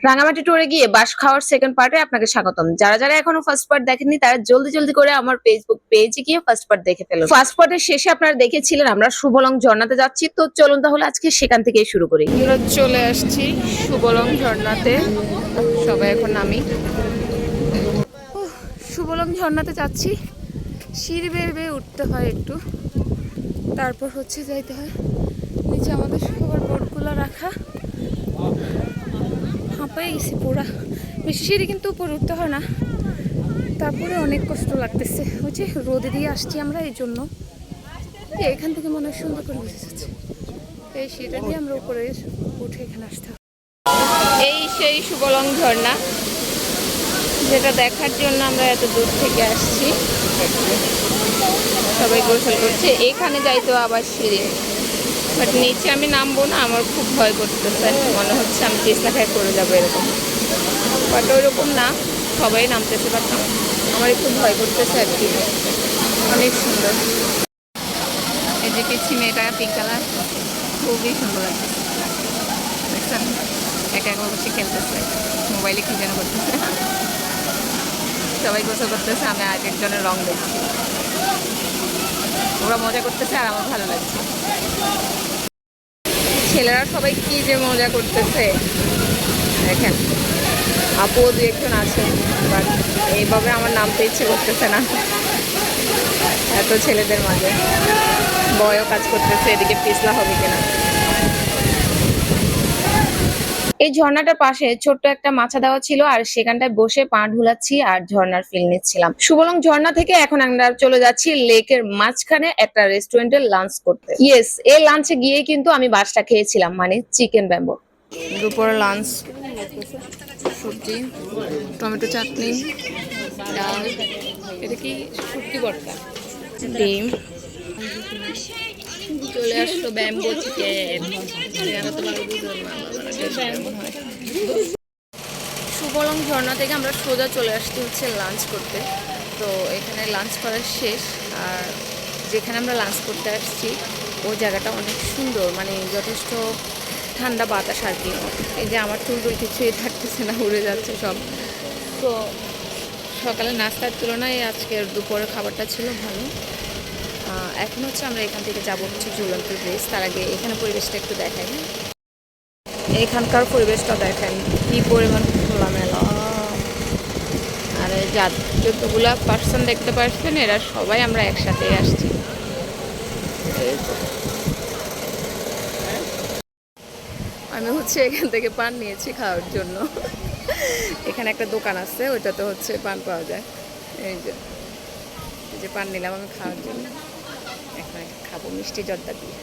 রাঙামাটি ট্যুরে গিয়ে বাঁশ খাওয়ার সেকেন্ড পার্টে আপনাকে স্বাগতম। যারা যারা এখনো ফার্স্ট পার্ট দেখেননি তারা জলদি জলদি করে আমার ফেসবুক পেজে গিয়ে ফার্স্ট পার্ট দেখে ফেলুন। ফার্স্ট পার্টের শেষে আপনারা দেখেছিলেন আমরা শুভলং ঝর্ণাতে যাচ্ছি, তো চলুন তাহলে আজকে সেখান থেকেই শুরু করি। আমরা চলে আসছি শুভলং ঝর্ণাতে, সবাই এখন নামি। শুভলং ঝর্ণাতে যাচ্ছি, সিঁড়ি বেয়ে বেয়ে উঠতে হয় একটু, তারপর হচ্ছে যাইতে হয় নিচে। আমাদের সবার বোটগুলো রাখা, হাঁপাই গেছি পুরা। বেশি সিঁড়ি কিন্তু উপরে উঠতে হয় না, তারপরে অনেক কষ্ট লাগতেছে। ওই যে রোদে দিয়ে আসছি আমরা, এই জন্য এখান থেকে মনে হয় সুন্দর করে বুঝে যাচ্ছে। এই সিঁড়িটা দিয়ে আমরা উপরে উঠে এখানে আসতে হবে। এই সেই শুভলং ঝর্ণা, যেটা দেখার জন্য আমরা এত দূর থেকে আসছি। সবাই গোসল করছে, এখানে যাইতো আবার সিঁড়ি, বাট নিচে আমি নামবো না, আমার খুব ভয় করতেছে, মনে হচ্ছে আমি পিছলা খায় পড়ে যাবো এরকম। বাট ওইরকম না, সবাই নামতেছে, বাট আমার একটু ভয় করতেছে আর কি। অনেক সুন্দর। এই যে পিচ্ছি মেয়েটা পিঙ্ক কালার, খুবই সুন্দর লাগছে। দেখছেন একা একা বসে খেলতেছে, মোবাইলে কি যেন করতেছে। সবাই গোসল করতেছে, আমি এক একজনের রং দেখছি। ওরা মজা করতেছে আর আমার ভালো লাগছে। ছেলেরা সবাই কি যে মজা করতেছে দেখেন। আপুও দু একজন আছে, বাট এইভাবে আমার নামতে ইচ্ছে করতেছে না এত ছেলেদের মাঝে। ভয়ও কাজ করতেছে এদিকে পিছলা হবে কিনা। এই ঝর্ণাটার পাশে ছোট্ট একটা মাছা দেওয়া ছিল, আর সেখানটায় বসে পা ঢুলাচ্ছি আর ঝর্ণার ফিল নিচ্ছিলাম। শুভলং ঝর্ণা থেকে এখন আমরা চলে যাচ্ছি লেকের মাঝখানে একটা রেস্টুরেন্টে লাঞ্চ করতে। ইয়েস, এই লাঞ্চে গিয়ে কিন্তু আমি বাসটা খেয়েছিলাম, মানে চিকেন ব্যাম্বো। দুপুরে লাঞ্চ, সবজি, টমেটো চাটনি, ডাল, এটা কি শুটকি ভর্তা, ডিম। চলে আসলো ব্যাম্বো চিকেন। শুভলং ঝর্ণা থেকে আমরা সোজা চলে আসছি হচ্ছে লাঞ্চ করতে। তো এখানে লাঞ্চ করা শেষ, আর যেখানে আমরা লাঞ্চ করতে আসছি ওই জায়গাটা অনেক সুন্দর, মানে যথেষ্ট ঠান্ডা বাতাস আর কি। এই যে আমার চুলটুল কিছুই থাকতেছে না, উড়ে যাচ্ছে সব। তো সকালে নাস্তার তুলনায় আজকের দুপুরের খাবারটা ছিল ভালো। এখন হচ্ছে আমরা এখান থেকে যাবো হচ্ছে ঝুলন্ত ব্রিজ। তার আগে এখানে পরিবেশটা একটু দেখাই। এখানকার পরিবেশটা দেখেন কি পরিমাণ খোলামেলা। আর যতগুলা পার্সন দেখতে পাচ্ছেন এরা সবাই আমরা একসাথে আসছি। আমি হচ্ছে এখান থেকে পান নিয়েছি খাওয়ার জন্য। এখানে একটা দোকান আছে, ওইটাতে হচ্ছে পান পাওয়া যায়। এই যে পান নিলাম আমি খাওয়ার জন্য, এখন খাবো মিষ্টি জর্দা দিয়ে।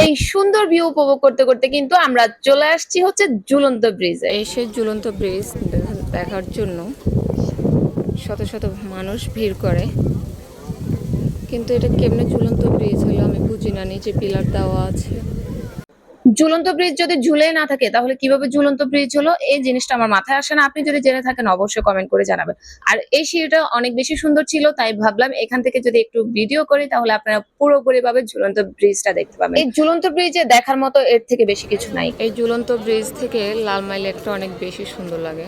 এই সুন্দর ভিউ উপভোগ করতে করতে কিন্তু আমরা চলে আসছি হচ্ছে ঝুলন্ত ব্রিজে। এই সেই ঝুলন্ত ব্রিজ দেখার জন্য শত শত মানুষ ভিড় করে, কিন্তু এটা কেমনে ঝুলন্ত ব্রিজ হলো আমি বুঝি না। নিচে পিলার দেওয়া আছে। ঝুলন্ত ব্রিজ যদি ঝুলে না থাকে তাহলে কিভাবে ঝুলন্ত ব্রিজ হলো, এই জিনিসটা আমার মাথায় আসে না। আপনি যদি জেনে থাকেন অবশ্যই কমেন্ট করে জানাবেন। আর এই সিঁড়িটা অনেক বেশি সুন্দর ছিল, তাই ভাবলাম এখান থেকে যদি একটু ভিডিও করি তাহলে আপনারা পুরোপুরি ভাবে ঝুলন্ত ব্রিজটা দেখতে পাবেন। এই ঝুলন্ত ব্রিজে দেখার মতো এর থেকে বেশি কিছু নাই। এই ঝুলন্ত ব্রিজ থেকে লালমাই লেকটা অনেক বেশি সুন্দর লাগে।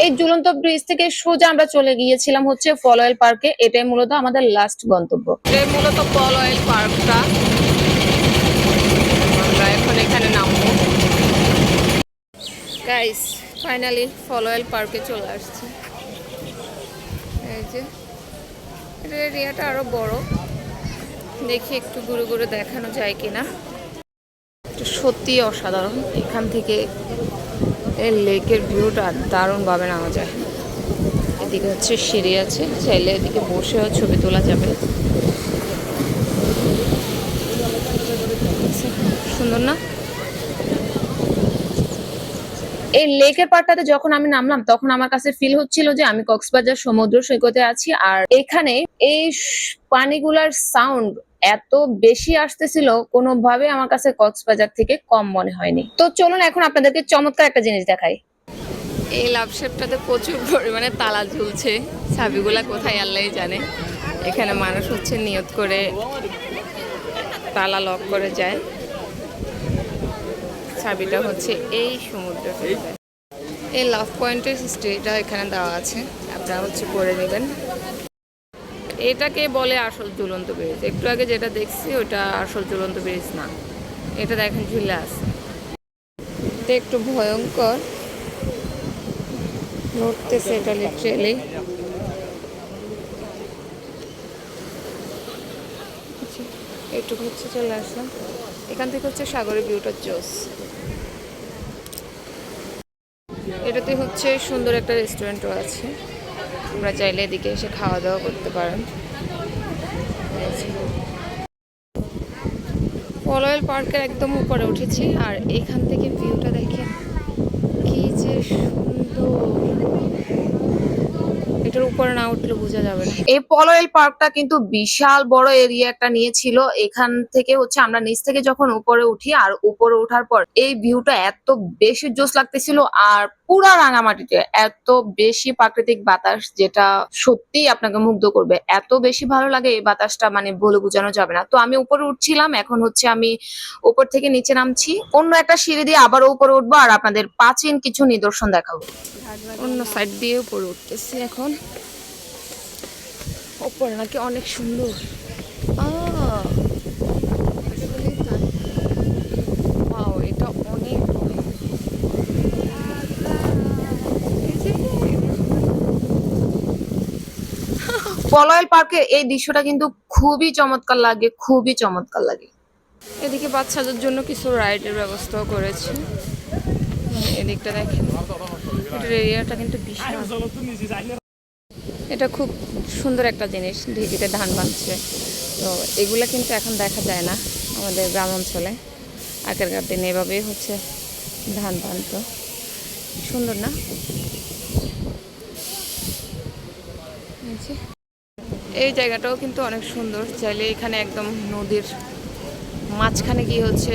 এই ঝুলন্ত ব্রিজ থেকে সোজা আমরা চলে গিয়েছিলাম হচ্ছে ফল অয়েল পার্কে। এটাই মূলত আমাদের লাস্ট গন্তব্য। এটাই মূলত ফল অয়েল পার্কটা। আমরা এখন এখানে নামবো। গাইস, ফাইনালি ফল অয়েল পার্কে চলে আসছি। এই যে এটার এরিয়াটা আরো বড়, দেখি একটু ঘুরে ঘুরে দেখানো যায় কিনা। সত্যি অসাধারণ, এখান থেকে এই লেকের ভিউটা দারুণ ভাবে নেওয়া যায়। এদিকে হচ্ছে সিঁড়ি আছে, চাইলে এদিকে বসেও ছবি তোলা যাবে। সুন্দর না? এই লেকের পাড়টাতে যখন আমি নামলাম তখন আমার কাছে ফিল হচ্ছিল যে আমি কক্সবাজার সমুদ্র সৈকতে আছি। আর এখানে এই পানিগুলার সাউন্ড এত বেশি আসতেছিল, কোনোভাবে আমার কাছে কক্সবাজার থেকে কম মনে হয়নি। তো চলুন এখন আপনাদেরকে চমৎকার একটা জিনিস দেখাই। এই লাভ শেপটাতে প্রচুর পরিমাণে তালা ঝুলছে, চাবিগুলা কোথায় আল্লাহই জানে। এখানে মানুষ হচ্ছে নিয়ত করে তালা লক করে যায়। চাবিটা হচ্ছে এই সমুদ্রে ফেলে দেয়। এই লাভ পয়েন্টের হিস্ট্রিটা এখানে দেওয়া আছে, আপনারা হচ্ছে পড়ে নেবেন। এটাকে বলে আসল ঝুলন্ত ব্রিজ। একটু আগে যেটা দেখছি ওটা আসল ঝুলন্ত ব্রিজ না, এটা দেখেন ঝুলে আছে। এটা একটু ভয়ঙ্কর, নড়তেছে এটা লিটারেলি। একটু হচ্ছে চলে আসলাম, এখান থেকে হচ্ছে সাগরের ভিউটা জোস। এটাতে হচ্ছে সুন্দর একটা রেস্টুরেন্টও আছে, আমরা চাইলে এদিকে এসে খাওয়া দাওয়া করতে পারেন। পলয়েল পার্কের একদম উপরে উঠেছি, আর এখান থেকে ভিউটা দেখেন কি যে সুন্দর। এটার উপরে না উঠলে বোঝা যাবে না। এই পলয়েল পার্কটা কিন্তু বিশাল বড় এরিয়া একটা নিয়েছিল। এখান থেকে হচ্ছে আমরা নিচ থেকে যখন উপরে উঠি, আর উপরে ওঠার পর এই ভিউটা এত বেশি জোস লাগতেছিল। আর পুরা রাঙামাটিতে এত বেশি প্রাকৃতিক বাতাস, যেটা সত্যি আপনাকে মুগ্ধ করবে। এত বেশি ভালো লাগে এই বাতাসটা, মানে বলে বোঝানো যাবে না। তো আমি উপরে উঠছিলাম, এখন হচ্ছে আমি উপর থেকে নিচে নামছি, অন্য একটা সিঁড়ি দিয়ে আবার উপরে উঠবো, আর আপনাদের প্রাচীন কিছু নিদর্শন দেখাবো। অন্য সাইড দিয়ে উপরে উঠতেছি এখন। উপরে নাকি অনেক সুন্দর। ওয়াও, এটা অনেক পলয়েল পার্কের এই দৃশ্যটা কিন্তু খুবই চমৎকার লাগে, খুবই চমৎকার লাগে। এদিকে বাচ্চাদের জন্য কিছু রাইডের ব্যবস্থাও করেছে। এদিকটা দেখেন, এটার এরিয়াটা কিন্তু বিশাল। এটা খুব সুন্দর একটা জিনিস, ঢিপিতে ধান বাঁধছে। তো এগুলা কিন্তু এখন দেখা যায় না আমাদের গ্রাম অঞ্চলে। আগেরকার দিনে এভাবেই হচ্ছে ধান বাঁধতো। সুন্দর না? এই জায়গাটাও কিন্তু অনেক সুন্দর, চাইলে এখানে একদম নদীর মাঝখানে গিয়ে হচ্ছে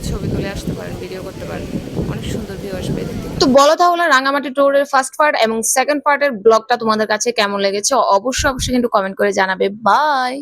ছবি তুলে আসতে পারেন, ভিডিও করতে পারেন, অনেক সুন্দর ভিউ আসবে। তো বলো তাহলে রাঙামাটি ট্যুরের ফার্স্ট পার্ট এবং সেকেন্ড পার্টের ব্লগটা তোমাদের কাছে কেমন লেগেছে, অবশ্যই অবশ্যই কিন্তু কমেন্ট করে জানাবে। বাই।